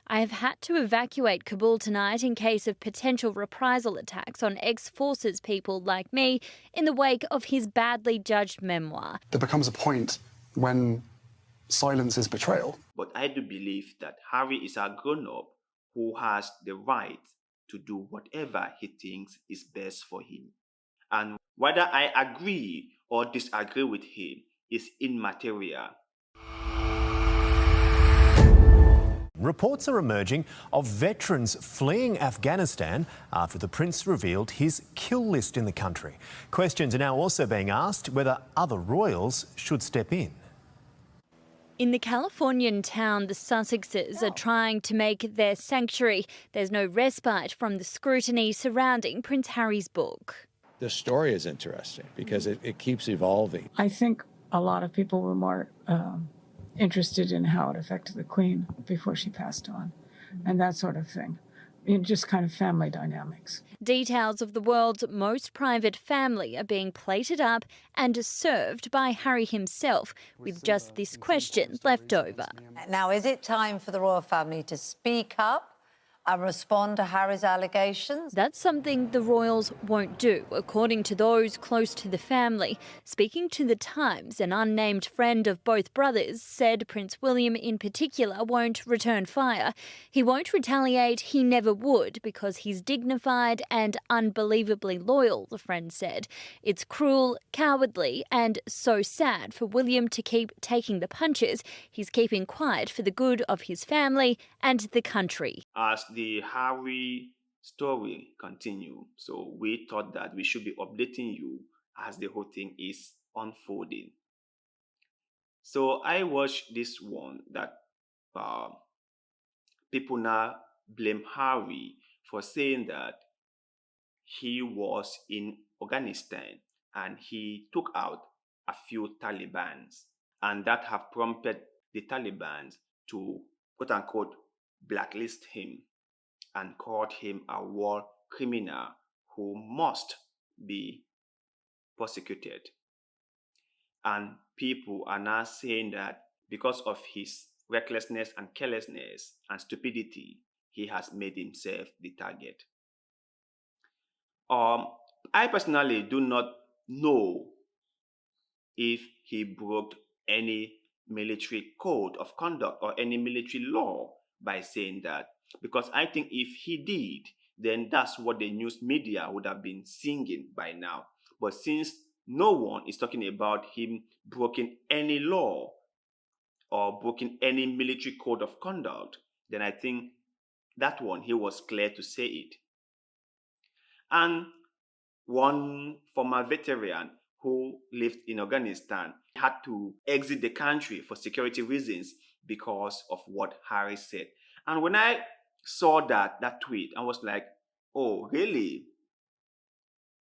I have had to evacuate Kabul tonight in case of potential reprisal attacks on ex-forces people like me in the wake of his badly judged memoir. There becomes a point when silence is betrayal. But I do believe that Harry is a grown-up who has the right to do whatever he thinks is best for him. And whether I agree or disagree with him is immaterial. Reports are emerging of veterans fleeing Afghanistan after the Prince revealed his kill list in the country. Questions are now also being asked whether other royals should step in. In the Californian town, the Sussexes are trying to make their sanctuary. There's no respite from the scrutiny surrounding Prince Harry's book. The story is interesting because it keeps evolving. I think a lot of people were more interested in how it affected the Queen before she passed on and that sort of thing. Just kind of family dynamics. Details of the world's most private family are being plated up and served by Harry himself, with just this question left over. Now, is it time for the royal family to speak up and respond to Harry's allegations? That's something the royals won't do, according to those close to the family. Speaking to The Times, an unnamed friend of both brothers said Prince William in particular won't return fire. He won't retaliate, he never would, because he's dignified and unbelievably loyal, the friend said. It's cruel, cowardly and so sad for William to keep taking the punches. He's keeping quiet for the good of his family and the country. As the Harry story continue, so we thought that we should be updating you as the whole thing is unfolding. So I watched this one that people now blame Harry for saying that he was in Afghanistan and he took out a few Talibans, and that have prompted the Taliban to quote unquote blacklist him and called him a war criminal who must be prosecuted. And people are now saying that because of his recklessness and carelessness and stupidity, he has made himself the target. I personally do not know if he broke any military code of conduct or any military law by saying that, because I think if he did, then that's what the news media would have been singing by now. But since no one is talking about him breaking any law or breaking any military code of conduct, then I think that one he was clear to say it. And one former veteran who lived in Afghanistan had to exit the country for security reasons because of what Harry said. And when I saw that tweet, I was like, oh, really?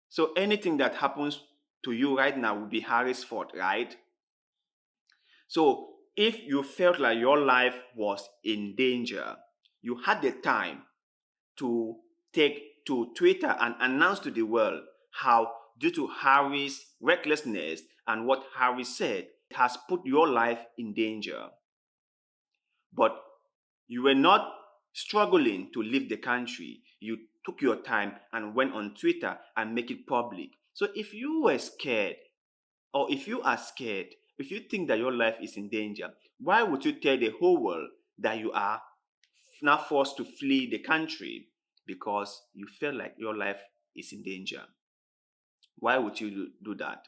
So anything that happens to you right now will be Harry's fault, right? So if you felt like your life was in danger, you had the time to take to Twitter and announce to the world how, due to Harry's recklessness and what Harry said, it has put your life in danger. But you were not struggling to leave the country. You took your time and went on Twitter and make it public. So if you were scared, or if you are scared, if you think that your life is in danger, why would you tell the whole world that you are now forced to flee the country because you feel like your life is in danger? Why would you do that?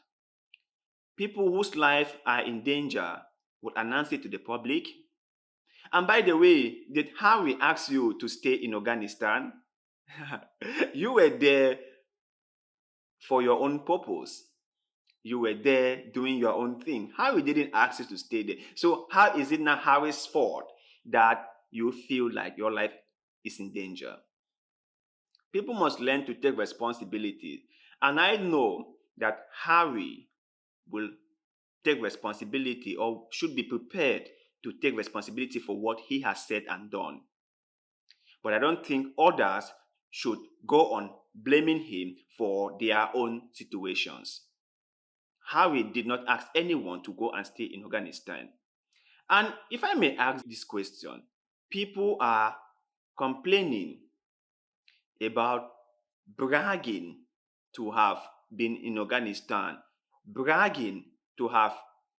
People whose life are in danger would announce it to the public. And by the way, did Harry ask you to stay in Afghanistan? You were there for your own purpose. You were there doing your own thing. Harry didn't ask you to stay there. So how is it now Harry's fault that you feel like your life is in danger? People must learn to take responsibility. And I know that Harry will take responsibility or should be prepared to take responsibility for what he has said and done. But I don't think others should go on blaming him for their own situations. Harry did not ask anyone to go and stay in Afghanistan. And if I may ask this question, people are complaining about bragging to have been in Afghanistan, bragging to have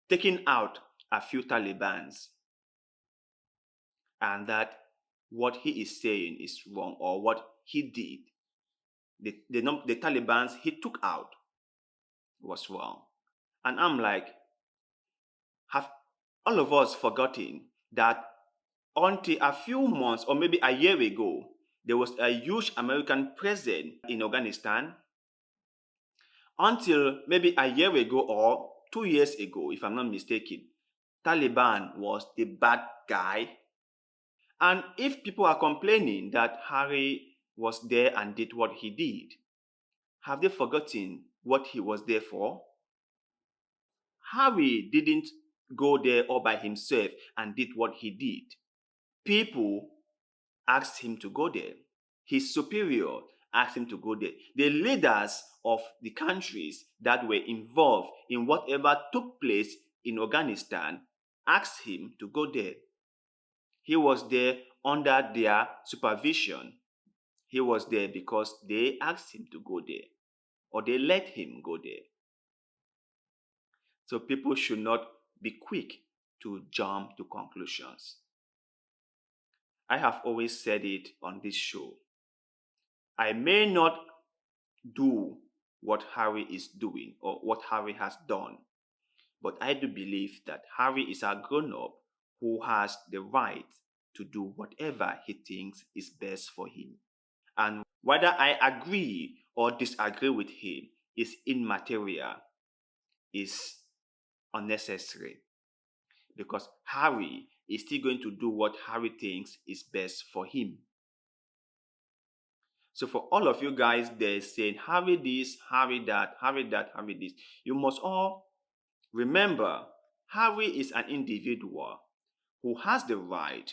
taken out a few Talibans, and that what he is saying is wrong, or what he did, the Talibans he took out was wrong. And I'm like, have all of us forgotten that until a few months or maybe a year ago, there was a huge American presence in Afghanistan? Until maybe a year ago or 2 years ago, if I'm not mistaken, Taliban was the bad guy. And if people are complaining that Harry was there and did what he did, have they forgotten what he was there for? Harry didn't go there all by himself and did what he did. People asked him to go there. His superior asked him to go there. The leaders of the countries that were involved in whatever took place in Afghanistan asked him to go there. He was there under their supervision. He was there because they asked him to go there, or they let him go there. So people should not be quick to jump to conclusions. I have always said it on this show. I may not do what Harry is doing or what Harry has done, but I do believe that Harry is a grown-up who has the right to do whatever he thinks is best for him. And whether I agree or disagree with him is immaterial, is unnecessary, because Harry is still going to do what Harry thinks is best for him. So for all of you guys there saying Harry this, Harry that, Harry that, Harry this, you must all remember Harry is an individual who has the right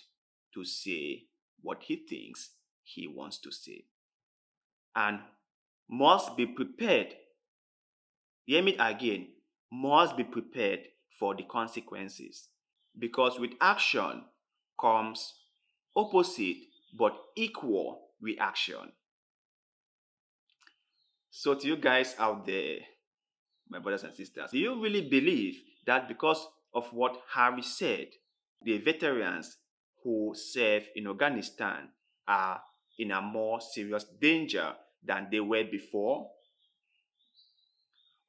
to say what he thinks he wants to say, and must be prepared, hear me again, must be prepared for the consequences, because with action comes opposite but equal reaction. So to you guys out there, my brothers and sisters, do you really believe that because of what Harry said, the veterans who serve in Afghanistan are in a more serious danger than they were before?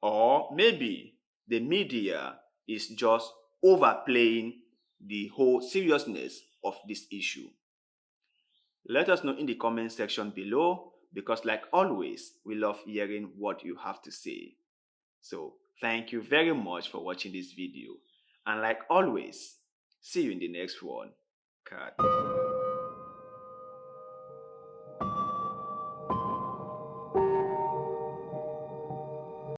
Or maybe the media is just overplaying the whole seriousness of this issue? Let us know in the comment section below, because like always, we love hearing what you have to say. So thank you very much for watching this video. And like always, see you in the next one. Cut.